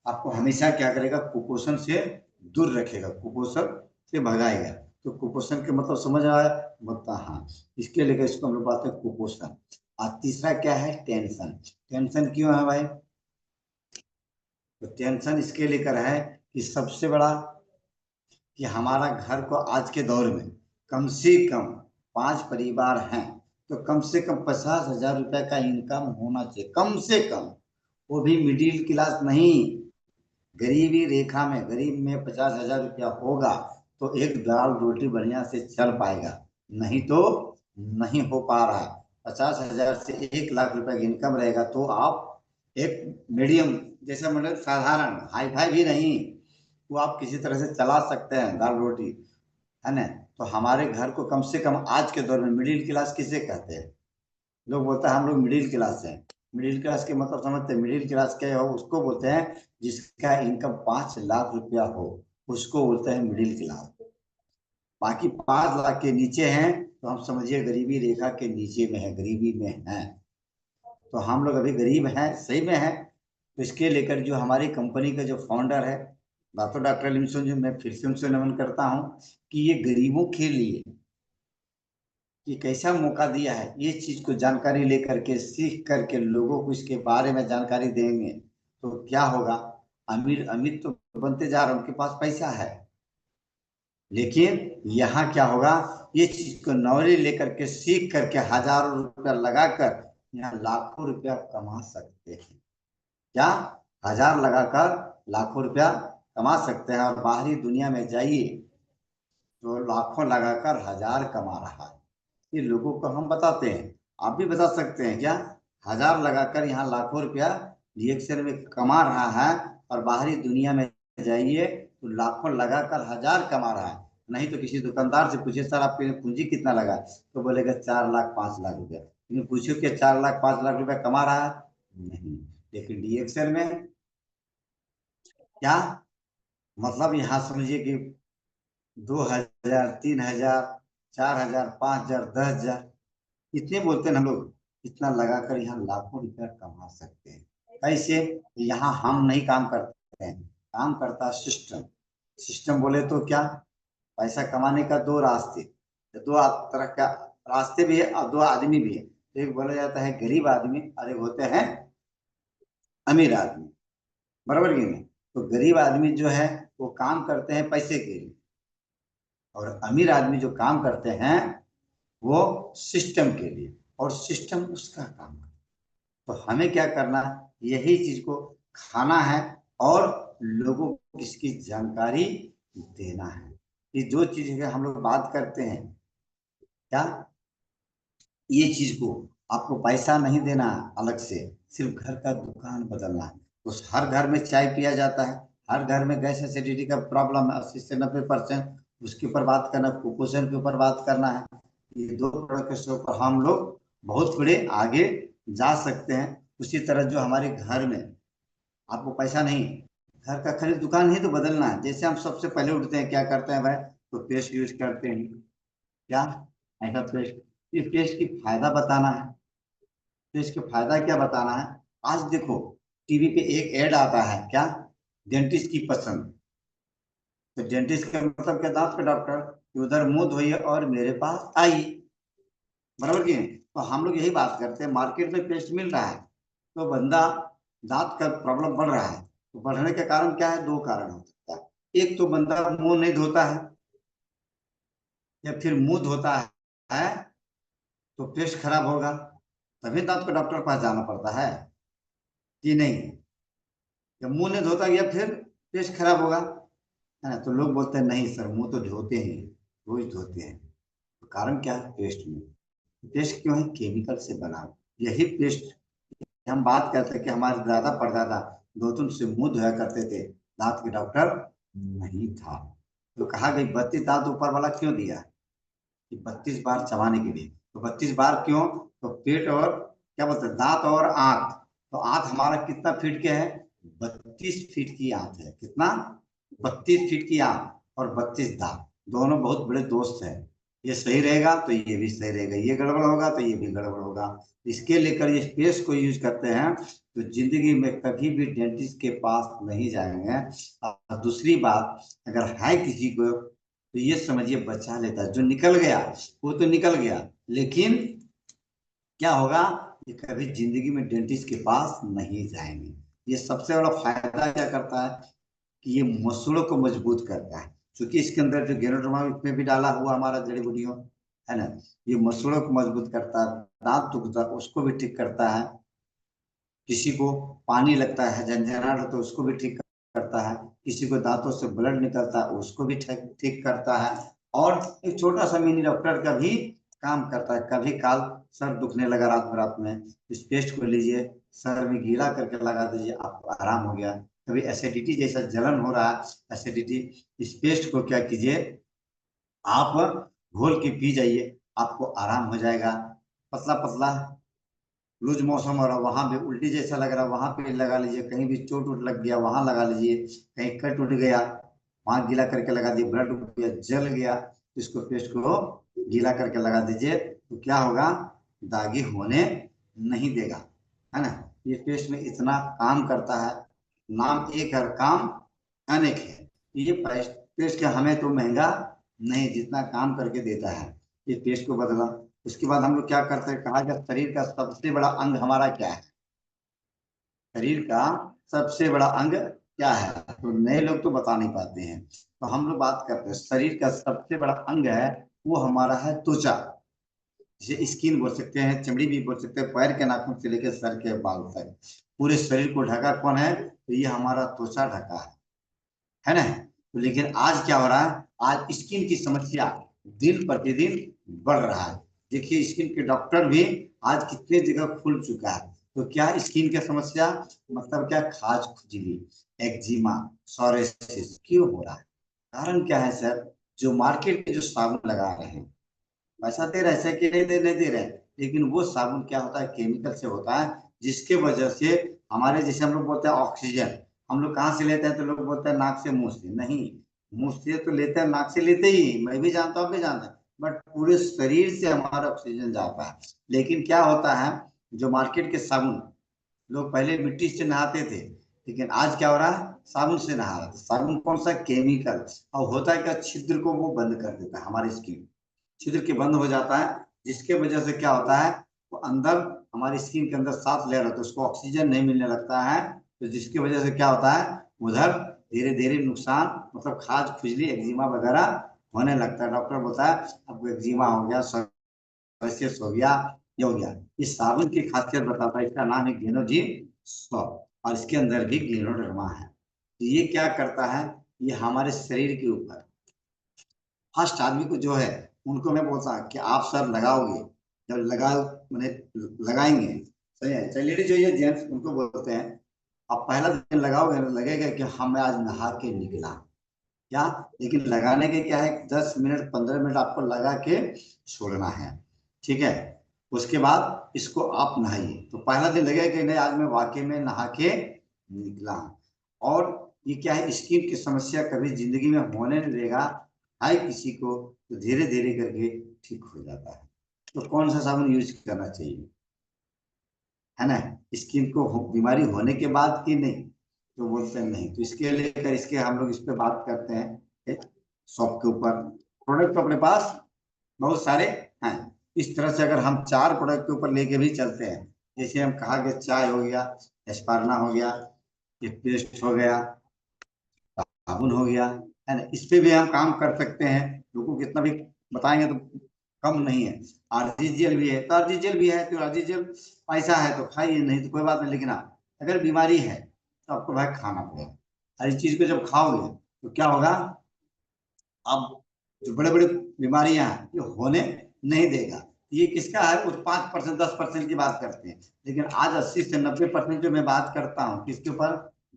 आपको हमेशा क्या करेगा, कुपोषण से दूर रखेगा, कुपोषण से भगाएगा। तो कुपोषण के मतलब समझ आया, बता हाँ। इसके लेकर इसको हम लोग बात है कुपोषण। और तीसरा क्या है, टेंशन। टेंशन क्यों है भाई, तो टेंशन इसके लेकर है कि सबसे बड़ा, कि हमारा घर को आज के दौर में कम से कम 5 परिवार हैं, तो कम से कम 50,000 रुपए का इनकम होना चाहिए, कम से कम। वो भी मिडिल क्लास नहीं, गरीबी रेखा में, गरीब में 50,000 रुपया होगा तो एक दाल रोटी बढ़िया से चल पाएगा, नहीं तो नहीं हो पा रहा है। 50,000 से 1 लाख रुपए की इनकम रहेगा तो आप एक मीडियम, जैसे मतलब साधारण हाई फाई भी नहीं, वो आप किसी तरह से चला सकते हैं दाल रोटी, है ना। तो हमारे घर को कम से कम आज के दौर में मिडिल क्लास किसे कहते हैं, लोग बोलता है हम लोग मिडिल क्लास हैं। मिडिल क्लास के मतलब समझते हैं, मिडिल क्लास क्या हो, उसको बोलते हैं जिसका इनकम 5 लाख रुपया हो, उसको बोलते हैं मिडिल क्लास। बाकी 5 लाख के नीचे हैं तो हम समझिए गरीबी रेखा के नीचे में है, गरीबी में है। तो हम लोग अभी गरीब हैं, सही में है, तो इसके लेकर जो हमारी कंपनी का जो फाउंडर है डॉक्टर लिमसन, जो मैं फिर से उनसे नमन करता हूँ कि ये गरीबों के लिए ये कैसा मौका दिया है। ये चीज को जानकारी लेकर के सीख करके लोगों को इसके बारे में जानकारी देंगे तो क्या होगा। अमीर अमीर तो बनते जा रहे हैं, उनके पास पैसा है, लेकिन यहाँ क्या होगा, ये चीज को नॉलेज लेकर के सीख करके हजारों रुपया लगाकर यहाँ लाखों रुपया कमा सकते हैं। क्या, हजार लगाकर लाखों रुपया कमा सकते हैं। और बाहरी दुनिया में जाइए तो लाखों लगाकर हजार कमा रहा है। ये लोगों को हम बताते हैं, आप भी बता सकते हैं क्या। हजार लगाकर यहाँ लाखों रुपया डीएक्सएल में कमा रहा है, और बाहरी दुनिया में जाइए तो लाखों लगाकर हजार कमा रहा है। नहीं तो किसी दुकानदार से पूछिए सर आपके पूंजी कितना लगा, तो बोलेगा 4 लाख 5 लाख रुपया। लेकिन पूछो कि 4 लाख 5 लाख रुपया कमा रहा है, नहीं। लेकिन डीएक्सएल में क्या मतलब, यहाँ समझिए कि 2,000 3,000 4,000 5,000 10,000 इतने बोलते हैं हम लोग, इतना लगाकर यहाँ लाखों रुपया कमा सकते हैं। कैसे, यहाँ हम नहीं काम करते हैं, काम करता सिस्टम। सिस्टम बोले तो क्या, पैसा कमाने का दो रास्ते, दो तरह का रास्ते भी है और दो आदमी भी है। एक बोला जाता है गरीब आदमी और एक होते हैं अमीर आदमी, बराबर की नहीं। तो गरीब आदमी जो है वो काम करते हैं पैसे के लिए, और अमीर आदमी जो काम करते हैं वो सिस्टम के लिए, और सिस्टम उसका काम है। तो हमें क्या करना है, यही चीज को खाना है और लोगों को इसकी जानकारी देना है। कि जो चीज है हम लोग बात करते हैं क्या, ये चीज को आपको पैसा नहीं देना है अलग से, सिर्फ घर का दुकान बदलना है। उस हर घर में चाय पिया जाता है, हर घर में गैस एसिडिटी का प्रॉब्लम है 80 से 90%, उसके ऊपर बात करना, कुपोषण के ऊपर बात करना है। ये दो प्रोडक्ट के ऊपर हम लोग बहुत बड़े आगे जा सकते हैं। उसी तरह जो हमारे घर में आपको पैसा नहीं, घर का खाली दुकान ही तो बदलना है। जैसे हम सबसे पहले उठते हैं क्या करते हैं भाई, तो पेस्ट यूज करते हैं क्या, ऐसा पेस्ट। ये पेस्ट की फायदा बताना है, पेस्ट के फायदा क्या बताना है। आज देखो टीवी पे एक ऐड आता है क्या, डेंटिस्ट की पसंद। तो डेंटिस्ट का मतलब क्या, दांत का डॉक्टर, कि उधर मुंह धोइए और मेरे पास आइए, बराबर की नहीं। तो हम लोग यही बात करते हैं, मार्केट में पेस्ट मिल रहा है तो बंदा दांत का प्रॉब्लम बढ़ रहा है। तो बढ़ने के कारण क्या है, दो कारण हो सकता है। एक तो बंदा मुंह नहीं धोता है, या फिर मुंह धोता है तो पेस्ट खराब होगा, तभी दांत का डॉक्टर के पास जाना पड़ता है कि नहीं। जब मुंह नहीं धोता या फिर पेस्ट खराब होगा, है ना। तो लोग बोलते हैं नहीं सर मुंह तो धोते हैं, रोज धोते हैं। तो कारण क्या है, पेस्ट में। पेस्ट क्यों है, केमिकल से बना हुआ। यही पेस्ट हम बात करते हैं कि हमारे दादा परदादा दातुन से मुंह धोया करते थे, दांत के डॉक्टर नहीं था। तो कहा गई 32 दांत ऊपर वाला क्यों दिया, कि 32 बार चबाने के लिए। तो 32 बार क्यों, तो पेट और क्या बोलते हैं, दांत और आंत। तो आंत हमारा कितना फीट के है, 32 फीट की आंत है। कितना, 32 फीट की आंत और 32 दांत, दोनों बहुत बड़े दोस्त हैं। ये सही रहेगा तो ये भी सही रहेगा, ये गड़बड़ होगा तो ये भी गड़बड़ होगा। इसके लेकर ये स्पेस को यूज करते हैं तो जिंदगी में कभी भी डेंटिस्ट के पास नहीं जाएंगे। और दूसरी बात, अगर है किसी को तो ये समझिए बचा लेता है, जो निकल गया वो तो निकल गया, लेकिन क्या होगा, ये कभी जिंदगी में डेंटिस्ट के पास नहीं जाएंगे। ये सबसे बड़ा फायदा क्या करता है, कि ये मसूड़ों को मजबूत करता है। क्योंकि इसके अंदर जो गेनोडर्मा में भी डाला हुआ हमारा जड़ी बूटियों, है ना, ये मसूड़ों को मजबूत करता है। दांत टूटता है उसको भी ठीक करता है, किसी को पानी लगता है झंझनाहट हो तो उसको भी ठीक करता है, किसी को दांतों से ब्लड निकलता है उसको भी ठीक ठीक करता है। और एक छोटा सा मिनी डॉक्टर का भी काम करता है। कभी काल सर दुखने लगा रात में, इस पेस्ट को लीजिए, सर में गीला करके लगा दीजिए, आपको आराम हो गया। कभी एसिडिटी जैसा जलन हो रहा है, एसिडिटी, इस पेस्ट को क्या कीजिए, आप घोल के पी जाइए, आपको आराम हो जाएगा। पतला पतला लूज मौसम हो रहा, वहां भी उल्टी जैसा लग रहा, वहां पे लगा लीजिए। कहीं भी चोट उट लग गया वहां लगा लीजिए, कहीं कट उठ गया वहां गीला करके लगा दिए, ब्लड उठ गया जल गया, तो इसको पेस्ट को गीला करके लगा दीजिए। तो क्या होगा, दागी होने नहीं देगा, है ना। ये पेस्ट में इतना काम करता है, नाम एक है काम अनेक है। ये पेस्ट क्या हमें तो महंगा नहीं, जितना काम करके देता है। ये पेस्ट को बदला। उसके बाद हम लोग क्या करते हैं, कहा जाए शरीर का सबसे बड़ा अंग हमारा क्या है, शरीर का सबसे बड़ा अंग क्या है, तो नए लोग तो बता नहीं पाते हैं। तो हम लोग बात करते हैं शरीर का सबसे बड़ा अंग है, वो हमारा है त्वचा। जिसे स्किन बोल सकते हैं, चमड़ी भी बोल सकते हैं, पैर के नाखून से लेकर सर के बाल तक पूरे शरीर को ढका कौन है, तो ये हमारा त्वचा ढका है ना। तो लेकिन आज क्या हो रहा है, आज स्किन की समस्या दिन प्रतिदिन बढ़ रहा है। देखिए स्किन के डॉक्टर भी आज कितने जगह खुल चुका है। तो क्या स्किन की समस्या, मतलब क्या, खाज खुजली, एक्जिमा, सोरियासिस क्यों हो रहा है, कारण क्या है सर, जो मार्केट में जो साबुन लगा रहे हैं, पैसा दे रहे हैं, ऐसे कि नहीं दे रहे हैं, लेकिन वो साबुन क्या होता है, केमिकल से होता है, जिसके वजह से हमारे, जैसे हम लोग बोलते हैं ऑक्सीजन, हम लोग कहाँ से लेते हैं, तो लोग बोलते हैं नाक से मुंह से, नहीं, मुंह से तो लेते हैं, नाक से लेते ही, मैं भी जानता हूँ, आप भी जानते हैं, बट पूरे शरीर से हमारा ऑक्सीजन जाता है। लेकिन क्या होता है, जो मार्केट के साबुन, लोग पहले मिट्टी से नहाते थे, लेकिन आज क्या हो रहा है, साबुन से नहा रहे हैं। साबुन कौन सा, केमिकल, और होता है क्या, छिद्र को वो बंद कर देता है, हमारी स्किन छिद्र के बंद हो जाता है, जिसके वजह से क्या होता है, वो अंदर हमारी स्किन के अंदर सांस ले रहा है तो उसको ऑक्सीजन नहीं मिलने लगता है, तो जिसकी वजह से क्या होता है, उधर धीरे धीरे नुकसान, मतलब खाज खुजली एक्जिमा वगैरह होने लगता है। डॉक्टर बोलता है आपको एक्जिमा हो गया, सोरियासिस हो गया, ये हो गया। इस साबुन की खासियत बताता है, इसका नाम है ग्लेनोजिन 100, और इसके अंदर भी ग्लेनोडर्मा है। तो ये क्या करता है, ये हमारे शरीर के ऊपर फर्स्ट आदमी को जो है, उनको मैं बोलता हूँ कि आप सर लगाओगे, जब लगाओ मैंने लगाएंगे, सही है, चाहे लेडीज हो या जेंट्स, उनको बोलते हैं आप पहला दिन लगाओगे ना, लगेगा कि हाँ मैं आज नहा के निकला, क्या, लेकिन लगाने के क्या है, 10 मिनट 15 मिनट आपको लगा के छोड़ना है, ठीक है। उसके बाद इसको आप नहाइए, तो पहला दिन लगेगा कि नहीं आज मैं वाकई में नहा के निकला। और ये क्या है, स्किन की समस्या कभी जिंदगी में होने नहीं देगा, है किसी को तो धीरे धीरे करके ठीक हो जाता है। तो कौन सा साबुन यूज करना चाहिए, है ना, स्किन को बीमारी होने के बाद की नहीं, तो बोलते हैं नहीं, तो इसके लेकर इसके हम लोग इस पे बात करते हैं शॉप के ऊपर। प्रोडक्ट तो अपने पास बहुत सारे हैं, इस तरह से अगर हम 4 प्रोडक्ट के ऊपर लेके भी चलते हैं, जैसे हम कहा कि चाय हो गया, एस्पारना हो गया, ये पेस्ट हो गया, साबुन हो गया, है ना, इस पे भी हम काम कर सकते हैं। लोगों को कितना भी बताएंगे तो कम नहीं है। आरजीजीएल भी है, तो आरजीजीएल भी है, तो आरजीजीएल पैसा है तो खाइए, नहीं तो कोई बात नहीं, लेकिन हाँ अगर बीमारी है तो आपको भाई खाना पड़ेगा। हर इस चीज को जब खाओगे तो क्या होगा, अब जो बड़े बड़े बीमारियां हैं ये होने नहीं देगा। ये किसका है, कुछ 5% 10% की बात करते हैं, लेकिन आज 80 से 90% जो मैं बात करता हूँ किसके ऊपर,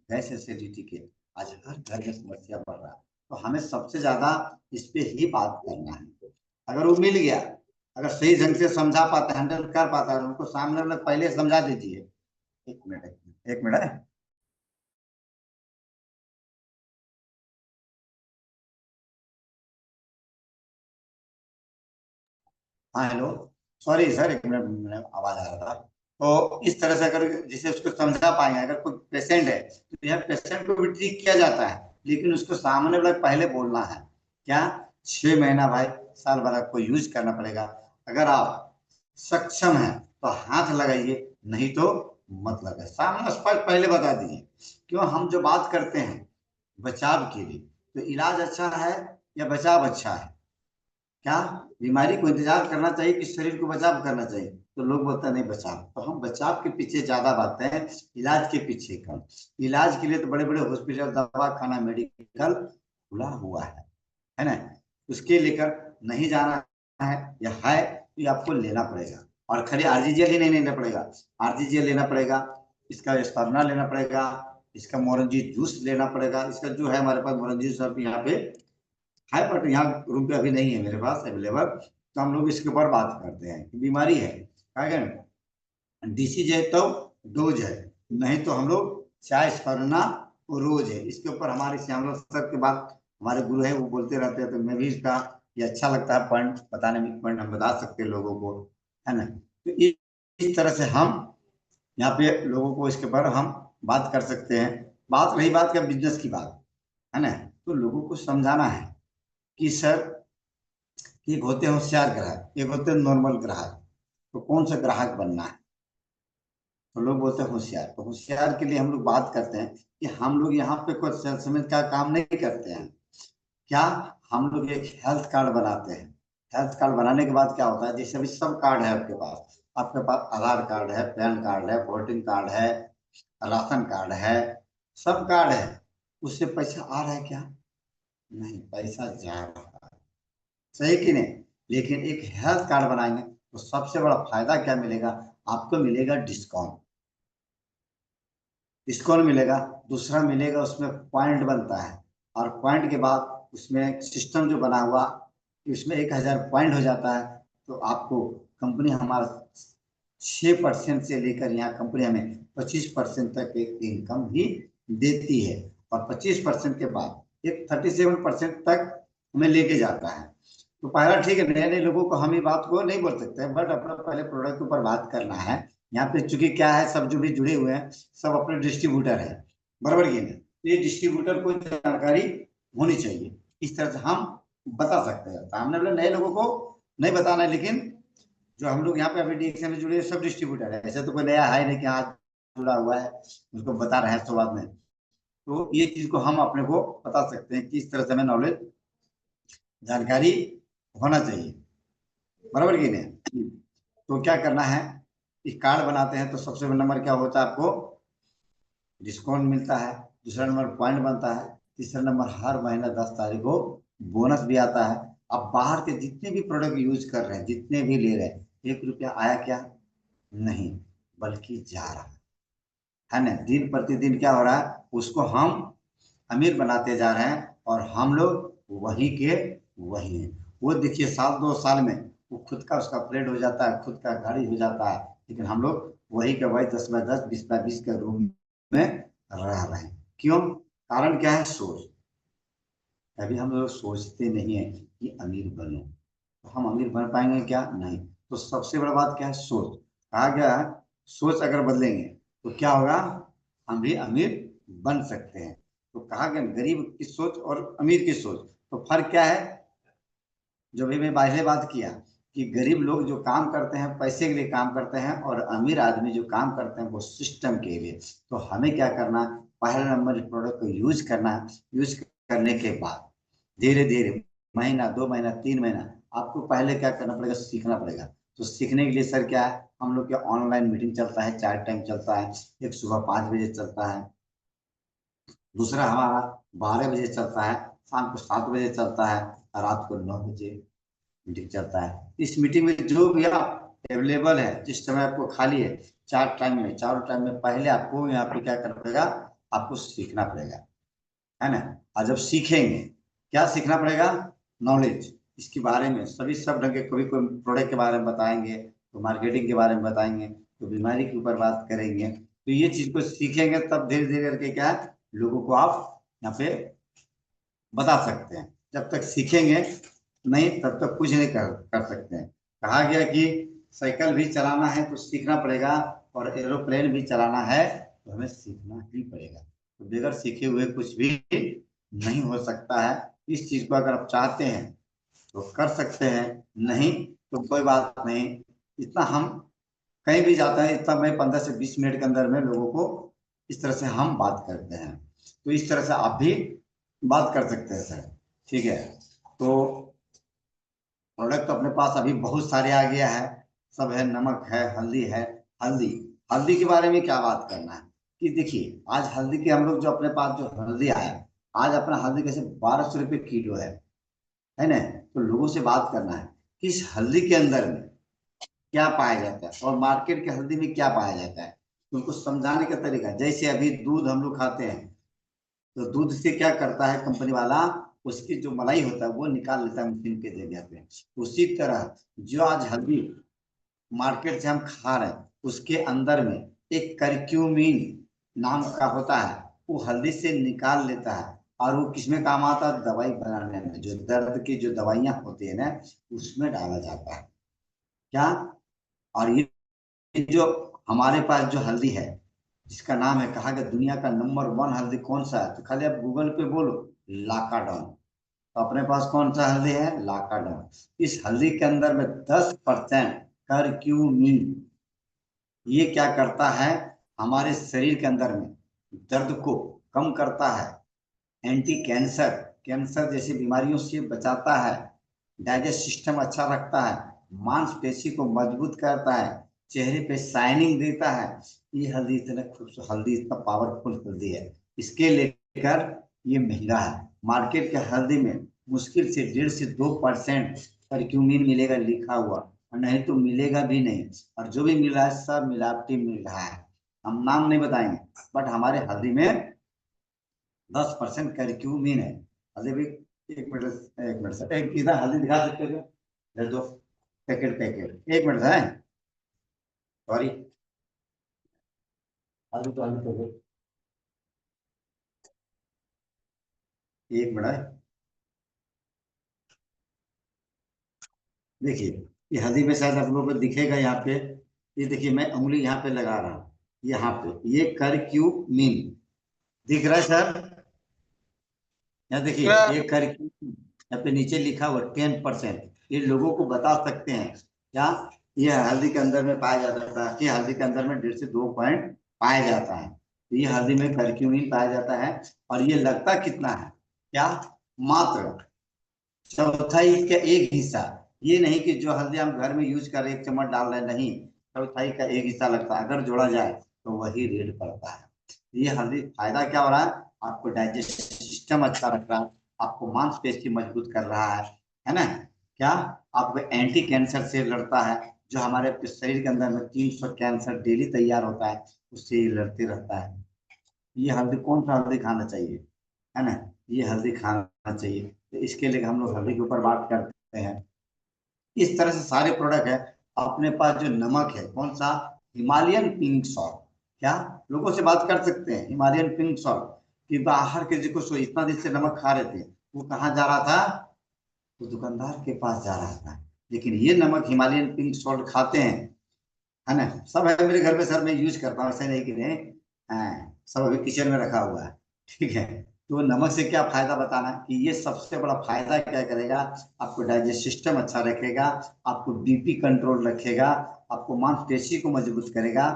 गैस एसिडिटी के। आज हर घर में समस्या बढ़ रहा है, तो हमें सबसे ज्यादा इस पे ही बात करना है। अगर वो मिल गया, अगर सही ढंग से समझा पाता है, हैंडल कर पाता है, उनको सामने वाले पहले समझा दीजिए। एक मिनट, एक मिनट है। हाँ हेलो, सॉरी सर, एक मिनट में आवाज आ रहा था। तो इस तरह से अगर जिसे उसको समझा पाएंगे, अगर कोई पेशेंट है तो यह पेशेंट को भी ठीक किया जाता है, लेकिन उसको सामने वाला पहले बोलना है, क्या, 6 महीना भाई, साल भर आपको यूज करना पड़ेगा। अगर आप सक्षम है तो हाथ लगाइए, नहीं तो मत लगाए, सामने स्पष्ट पहले बता दीजिए। क्यों, हम जो बात करते हैं बचाव के लिए, तो इलाज अच्छा है या बचाव अच्छा है, क्या बीमारी को इंतजार करना चाहिए कि शरीर को बचाव करना चाहिए, तो लोग बोलते हैं नहीं बचाव, तो हम बचाव के पीछे ज्यादा भागते हैं, इलाज के पीछे कम। इलाज के लिए तो बड़े बड़े हॉस्पिटल, दवा खाना, मेडिकल खुला हुआ है ना, उसके लेकर नहीं जाना है, या है तो ये आपको लेना पड़ेगा। और खाली आरजीजीएल ही नहीं लेना पड़ेगा, आरजीजीएल लेना पड़ेगा, इसका स्पर्ना लेना पड़ेगा, इसका मोरंजी जूस लेना पड़ेगा, इसका जो है हमारे पास मोरंजी जूस अभी यहाँ पे है, बट यहाँ रूम पे अभी नहीं है मेरे पास अवेलेबल, तो हम लोग इसके ऊपर बात करते हैं कि बीमारी है, क्या, डिसीज है तो डोज है, नहीं तो हम लोग चाय स्पर्ना और रोज है, इसके ऊपर हमारे श्यामला सर के बाद हमारे गुरु है वो बोलते रहते हैं, तो मैं भी इसका ये अच्छा लगता है पॉइंट बताने में, पॉइंट हम बता सकते हैं लोगों को, है ना। तो इस तरह से हम यहाँ पे लोगों को इसके ऊपर हम बात कर सकते हैं। बात रही बात का बिजनेस की बात, है ना, तो लोगों को समझाना है कि सर, एक होते हैं होशियार ग्राहक, एक होते हैं नॉर्मल ग्राहक। तो कौन सा ग्राहक बनना है? तो लोग बोलते हैं होशियार। तो होशियार के लिए हम लोग बात करते हैं कि हम लोग यहाँ पे कोई सेल्समैन का काम नहीं करते हैं। क्या, हम लोग एक हेल्थ कार्ड बनाते हैं। हेल्थ कार्ड बनाने के बाद क्या होता है, जैसे अभी सब कार्ड है आपके पास आधार कार्ड है, पैन कार्ड है, वोटिंग कार्ड है, राशन कार्ड है, सब कार्ड है। उससे पैसा आ रहा है क्या? नहीं, पैसा जा रहा है। सही कि नहीं? लेकिन एक हेल्थ कार्ड बनाएंगे तो सबसे बड़ा फायदा क्या मिलेगा? आपको मिलेगा डिस्काउंट। डिस्काउंट मिलेगा। दूसरा मिलेगा, उसमें पॉइंट बनता है। और पॉइंट के बाद उसमें सिस्टम जो बना हुआ कि उसमें 1,000 पॉइंट हो जाता है। तो आपको कंपनी हमारा 6% से लेकर, यहाँ कंपनी हमें 25% तक एक इनकम भी देती है। और 25% के बाद एक 37% तक हमें लेके जाता है। तो पहला ठीक है, नए नए लोगों को हम ये बात को नहीं बोल सकते हैं, बट अपना पहले प्रोडक्ट के ऊपर बात करना है। यहाँ पे चूंकि क्या है, सब जो भी जुड़े हुए हैं सब अपने डिस्ट्रीब्यूटर है, बराबर ये नहीं? तो ये डिस्ट्रीब्यूटर को जानकारी होनी चाहिए। इस तरह से हम बता सकते हैं। सामने वाले नए लोगों को नहीं बताना है, लेकिन जो हम लोग यहाँ पे अभी डीएक्सए में जुड़े हैं, सब डिस्ट्रीब्यूटर है। ऐसे तो कोई नया है नहीं कि आज जुड़ा हुआ है उसको बता रहे हैं शुरुआत में। तो ये चीज को हम अपने को बता सकते हैं कि इस तरह से हमें नॉलेज, जानकारी होना चाहिए, बराबर की नहीं? तो क्या करना है, एक कार्ड बनाते हैं तो सबसे पहला नंबर क्या होता है, आपको डिस्काउंट मिलता है। दूसरा नंबर पॉइंट बनता है। तीसरा नंबर हर महीना 10 तारीख को बोनस भी आता है। अब बाहर के जितने भी प्रोडक्ट यूज कर रहे हैं, जितने भी ले रहे हैं, 1 रुपया आया क्या? नहीं, बल्कि जा रहा है ना। दिन प्रतिदिन क्या हो रहा है, उसको हम अमीर बनाते जा रहे हैं। और हम लोग वही के वही हैं। वो देखिए, 1 2 साल में वो खुद का उसका प्लेट हो जाता है, खुद का गाड़ी हो जाता है। लेकिन हम लोग वही के वही 10 बाय 10, 20 बाय 20 के रूम में रह रहे हैं। क्यों? कारण क्या है? सोच। कभी हम लोग सोचते नहीं है कि अमीर बनो। तो हम अमीर बन पाएंगे क्या? नहीं। तो सबसे बड़ा बात क्या है? सोच। कहा गया है, सोच अगर बदलेंगे तो क्या होगा, हम भी अमीर बन सकते हैं। तो कहा गया, गरीब की सोच और अमीर की सोच, तो फर्क क्या है? जो भी मैं पहले बात किया कि गरीब लोग जो काम करते हैं पैसे के लिए काम करते हैं, और अमीर आदमी जो काम करते हैं वो सिस्टम के लिए। तो हमें क्या करना है, पहले नंबर इस प्रोडक्ट को यूज करना है। यूज करने के बाद धीरे धीरे, महीना 2 महीना 3 महीना, आपको पहले क्या करना पड़ेगा, सीखना पड़ेगा। तो सीखने के लिए सर क्या है, हम लोग के ऑनलाइन मीटिंग चलता है, 4 टाइम चलता है। एक सुबह 5 बजे चलता है, दूसरा हमारा 12 बजे चलता है, शाम को 7 बजे चलता है, और रात को 9 बजे मीटिंग चलता है। इस मीटिंग में जो भी आप अवेलेबल है, जिस समय आपको खाली है, 4 टाइम में, चारों टाइम में पहले आपको यहाँ पे क्या करना पड़ेगा, आपको सीखना पड़ेगा, है ना। और जब सीखेंगे, क्या सीखना पड़ेगा? नॉलेज। इसके बारे में सभी सब ढंग के, कभी कोई प्रोडक्ट के बारे में बताएंगे, तो मार्केटिंग के बारे में बताएंगे, तो बीमारी के ऊपर बात करेंगे। तो ये चीज को सीखेंगे तब धीरे धीरे करके क्या है, लोगों को आप यहाँ पे बता सकते हैं। जब तक सीखेंगे नहीं, तब तक कुछ नहीं कर सकते हैं। कहा गया कि साइकिल भी चलाना है तो सीखना पड़ेगा, और एरोप्लेन भी चलाना है तो हमें सीखना ही पड़ेगा। तो बगैर सीखे हुए कुछ भी नहीं हो सकता है। इस चीज को अगर आप चाहते हैं तो कर सकते हैं, नहीं तो कोई बात नहीं। इतना हम कहीं भी जाते हैं, इतना मैं 15 से 20 मिनट के अंदर में लोगों को इस तरह से हम बात करते हैं। तो इस तरह से आप भी बात कर सकते हैं सर, ठीक है। तो प्रोडक्ट तो अपने पास अभी बहुत सारे आ गया है। सब है, नमक है, हल्दी है। हल्दी, हल्दी के बारे में क्या बात करना है कि देखिए, आज हल्दी के हम लोग जो अपने पास जो हल्दी आया, आज अपना हल्दी कैसे 1200 रुपये किलो है ना। तो लोगों से बात करना है कि इस हल्दी के अंदर में क्या पाया जाता है, और मार्केट के हल्दी में क्या पाया जाता है। तो उनको समझाने का तरीका, जैसे अभी दूध हम लोग खाते हैं, तो दूध से क्या करता है कंपनी वाला, उसकी जो मलाई होता है वो निकाल लेता है मशीन के जरिए पे। उसी तरह जो आज हल्दी मार्केट से हम खा रहे हैं, उसके अंदर में एक करक्यूमिन नाम का होता है, वो हल्दी से निकाल लेता है। और वो किसमें काम आता है? दवाई बनाने में, जो दर्द की जो दवाइयां होती है ना, उसमें डाला जाता है। क्या? और ये जो हमारे पास जो हल्दी है, जिसका नाम है, कहा गया दुनिया का नंबर 1 हल्दी कौन सा है, तो खाली आप गूगल पे बोलो लाकाडोन। तो अपने पास कौन सा हल्दी है, लाकाडोन। इस हल्दी के अंदर में 10% करक्यूमिन, ये क्या करता है, हमारे शरीर के अंदर में दर्द को कम करता है, एंटी कैंसर, कैंसर जैसी बीमारियों से बचाता है, डाइजेस्ट सिस्टम अच्छा रखता है, मांसपेशी को मजबूत करता है, चेहरे पे शाइनिंग देता है। ये हल्दी इतना खूबसूरत हल्दी, इतना पावरफुल हल्दी है, इसके लेकर ये महंगा है। मार्केट के हल्दी में मुश्किल से 1.5 से 2% करक्यूमिन मिलेगा लिखा हुआ, और नहीं तो मिलेगा भी नहीं। और जो भी मिल रहा है सब मिलावटी मिल रहा है। हम नाम नहीं बताएंगे, बट हमारे हल्दी में 10% करक्यूमिन है। हल्दी भी, एक मिनट सर, एक इधर हल्दी दिखा सकते हो, इधर दो पैकेट, पैकेट, एक मिनट है, सॉरी, हल्दी तो हल्दी तो एक मिनट है। देखिए, ये हल्दी में शायद आप लोगों को दिखेगा यहाँ पे, ये देखिए मैं उंगली यहाँ पे लगा रहा हूँ, यहाँ पे ये करक्यूमिन दिख रहा है सर, यहाँ देखिए, ये करक्यूमिन यहाँ पे नीचे लिखा हुआ 10%। ये लोगों को बता सकते हैं क्या, ये हल्दी के अंदर में पाया जाता है कि हल्दी के अंदर में 1.5 से 2 पॉइंट पाया जाता है, तो ये हल्दी में करक्यूमिन पाया जाता है। और ये लगता कितना है, क्या, मात्र चौथाई का एक हिस्सा। ये नहीं कि जो हल्दी हम घर में यूज कर रहे 1 चम्मच डाल रहे, नहीं, चौथाई का एक हिस्सा लगता है, अगर जोड़ा जाए तो वही रेट पड़ता है। ये हल्दी फायदा क्या हो रहा है, आपको डाइजेस्ट सिस्टम अच्छा रख रहा है, आपको मांसपेशी मजबूत कर रहा है ना, क्या, आपको एंटी कैंसर से लड़ता है, जो हमारे शरीर के अंदर में 300 कैंसर डेली तैयार होता है, उससे ये लड़ते रहता है। ये हल्दी कौन सा हल्दी खाना चाहिए, है ना, ये हल्दी खाना चाहिए। तो इसके लिए हम लोग हल्दी के ऊपर बात करते हैं। इस तरह से सारे प्रोडक्ट है। अपने पास जो नमक है कौन सा, हिमालयन पिंक सॉल्ट, क्या, लोगों से बात कर सकते हैं हिमालयन पिंक सॉल्ट, कि बाहर के जिसको इतना दिन से नमक खा रहे थे, वो कहाँ जा रहा था, वो दुकानदार के पास जा रहा था। लेकिन ये नमक हिमालयन पिंक सॉल्ट खाते हैं, है ना, सब है मेरे घर में सर, मैं यूज करता हूँ, ऐसा नहीं कि नहीं, सब अभी किचन में रखा हुआ है, ठीक है। तो नमक से क्या फायदा बताना, कि ये सबसे बड़ा फायदा क्या करेगा, आपको डाइजेस्ट सिस्टम अच्छा रखेगा, आपको बीपी कंट्रोल रखेगा, आपको मांसपेशी को मजबूत करेगा,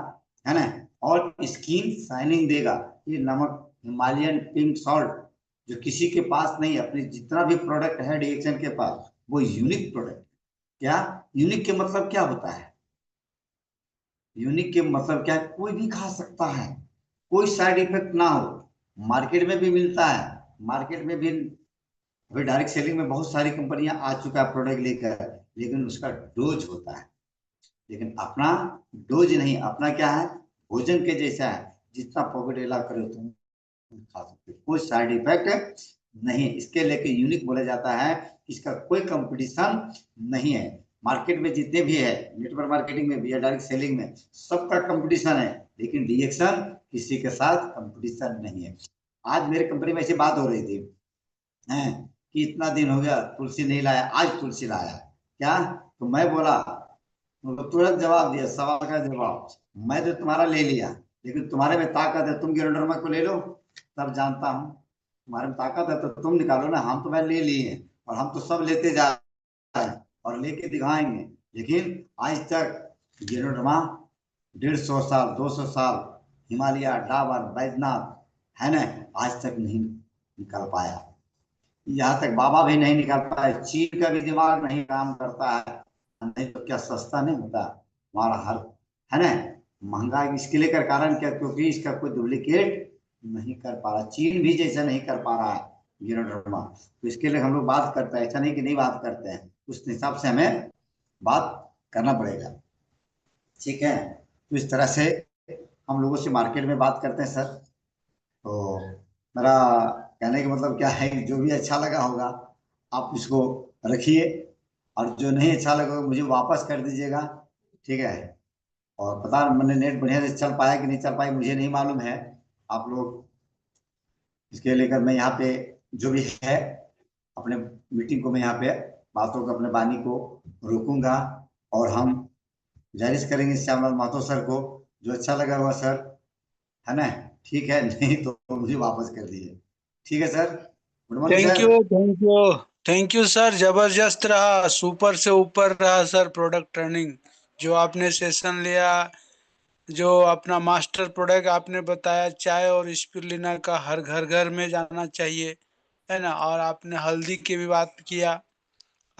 है ना, और स्किन शाइनिंग देगा। ये नमक हिमालयन पिंक सॉल्ट जो किसी के पास नहीं है, अपने जितना भी प्रोडक्ट है डीएक्सन के पास, वो यूनिक प्रोडक्ट। क्या, यूनिक के मतलब क्या होता है, यूनिक के मतलब क्या है, कोई भी खा सकता है, कोई साइड इफेक्ट ना हो, मार्केट में भी मिलता है, मार्केट में भी अभी डायरेक्ट सेलिंग में बहुत सारी कंपनियां आ चुका है प्रोडक्ट लेकर, लेकिन उसका डोज होता है, लेकिन अपना डोज नहीं, अपना क्या है, भोजन के जैसा है, जितना पॉकेट एला करे तुम खा सकते हो, कोई साइड इफेक्ट नहीं। इसके लेके यूनिक बोला जाता है, इसका कोई कंपटीशन नहीं है। मार्केट में जितने भी है, नेटवर्क मार्केटिंग में भी है, डायरेक्ट सेलिंग में, सबका कंपटीशन है, लेकिन डीएक्शन किसी के साथ कंपटीशन नहीं है। आज मेरे कंपनी में ऐसी बात हो रही थी, है कि इतना दिन हो गया तुलसी नहीं लाया, आज तुलसी लाया, क्या, तो मैं बोला, तो तुरंत जवाब दिया, सवाल का जवाब, मैं तो तुम्हारा ले लिया, लेकिन तुम्हारे में ताकत है, तुम गिरोडर्मा को ले लो, तब जानता हूँ तुम्हारे में ताकत है तो तुम निकालो ना, हम तो मैं ले लिए, और हम तो सब लेते जा रहे हैं और लेके दिखाएंगे। लेकिन आज तक गिरोडर्मा 150 साल 200 साल, हिमालय, डाबर, बैद्यनाथ, है ना, आज तक नहीं निकल पाया। यहाँ तक बाबा भी नहीं निकाल पाए, चीन का भी दिमाग नहीं काम करता है, नहीं तो क्या सस्ता नहीं होता हमारा हर, है ना, महंगा इसके लेकर कारण क्या, क्योंकि इसका कोई डुप्लीकेट नहीं कर पा रहा, चीन भी जैसा नहीं कर पा रहा है गिरोडर्मा। तो इसके लिए हम लोग बात करते हैं, ऐसा नहीं कि नहीं बात करते हैं, उस हिसाब से हमें बात करना पड़ेगा, ठीक है। तो इस तरह से हम लोगों से मार्केट में बात करते हैं सर। तो मेरा कहने का मतलब क्या है, कि जो भी अच्छा लगा होगा आप इसको रखिए, और जो नहीं अच्छा लगा होगा मुझे वापस कर दीजिएगा, ठीक है। और पता मैंने नेट बढ़िया से चल पाया कि नहीं चल पाया मुझे नहीं मालूम है, आप लोग इसके लेकर मैं यहाँ पे जो भी है अपने मीटिंग को मैं यहाँ पे बातों को अपने वाणी को रोकूंगा, और हम गुजारिश करेंगे श्यामलाल महतो सर को, जो अच्छा लगा हुआ सर, है ना? ठीक है, नहीं तो मुझे वापस कर दीजिए। ठीक है sir. Good morning thank sir. You, thank you. Thank you sir, जबरदस्त रहा, सुपर से ऊपर रहा सर प्रोडक्ट टर्निंग। जो आपने सेशन लिया, जो अपना मास्टर प्रोडक्ट आपने बताया, चाय और स्पिरुलिना का हर घर घर में जाना चाहिए, है ना। और आपने हल्दी की भी बात किया।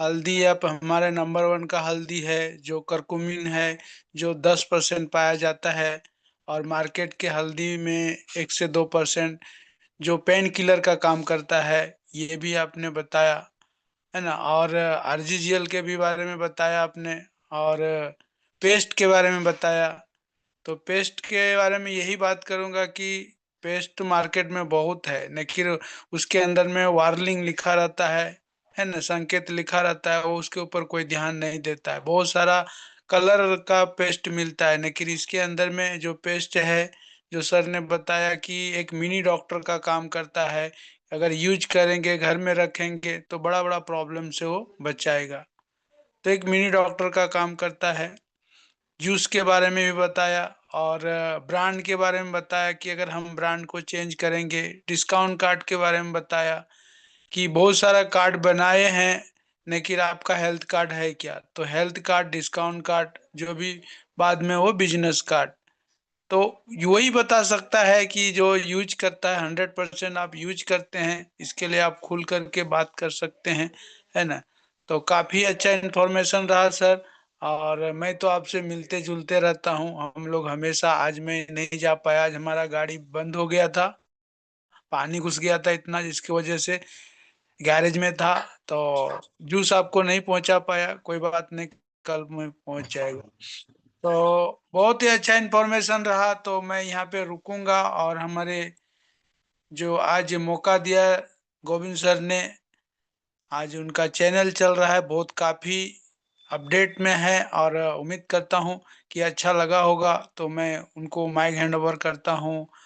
हल्दी अब हमारे नंबर वन का हल्दी है, जो करकुमिन है, जो 10% पाया जाता है। और मार्केट के हल्दी में 1 से 2% जो पेन किलर का काम करता है, ये भी आपने बताया, है ना। और आरजीजीएल के भी बारे में बताया आपने। और पेस्ट के बारे में बताया। तो पेस्ट के बारे में यही बात करूंगा कि पेस्ट मार्केट में बहुत है, लेकिन उसके अंदर में वार्निंग लिखा रहता है ना, संकेत लिखा रहता है, वो उसके ऊपर कोई ध्यान नहीं देता है। बहुत सारा कलर का पेस्ट मिलता है, लेकिन इसके अंदर में जो पेस्ट है, जो सर ने बताया कि एक मिनी डॉक्टर का काम करता है। अगर यूज करेंगे, घर में रखेंगे, तो बड़ा बड़ा प्रॉब्लम से वो बचाएगा। तो एक मिनी डॉक्टर का काम करता है। जूस के बारे में भी बताया। और ब्रांड के बारे में बताया कि अगर हम ब्रांड को चेंज करेंगे। डिस्काउंट कार्ड के बारे में बताया कि बहुत सारा कार्ड बनाए हैं, लेकिन आपका हेल्थ कार्ड है क्या, तो हेल्थ कार्ड, डिस्काउंट कार्ड, जो भी बाद में वो बिजनेस कार्ड। तो वही बता सकता है कि जो यूज करता है, 100% आप यूज करते हैं, इसके लिए आप खुल करके बात कर सकते हैं, है ना। तो काफी अच्छा इन्फॉर्मेशन रहा सर। और मैं तो आपसे मिलते जुलते रहता हूँ, हम लोग हमेशा। आज मैं नहीं जा पाया, आज हमारा गाड़ी बंद हो गया था, पानी घुस गया था इतना, जिसकी वजह से गैरेज में था। तो जूस आपको नहीं पहुंचा पाया, कोई बात नहीं, कल में पहुंच जाएगा। तो बहुत ही अच्छा इन्फॉर्मेशन रहा, तो मैं यहाँ पे रुकूंगा। और हमारे जो आज मौका दिया गोविंद सर ने, आज उनका चैनल चल रहा है, बहुत काफी अपडेट में है। और उम्मीद करता हूँ कि अच्छा लगा होगा, तो मैं उनको माइक हैंड ओवर करता हूँ।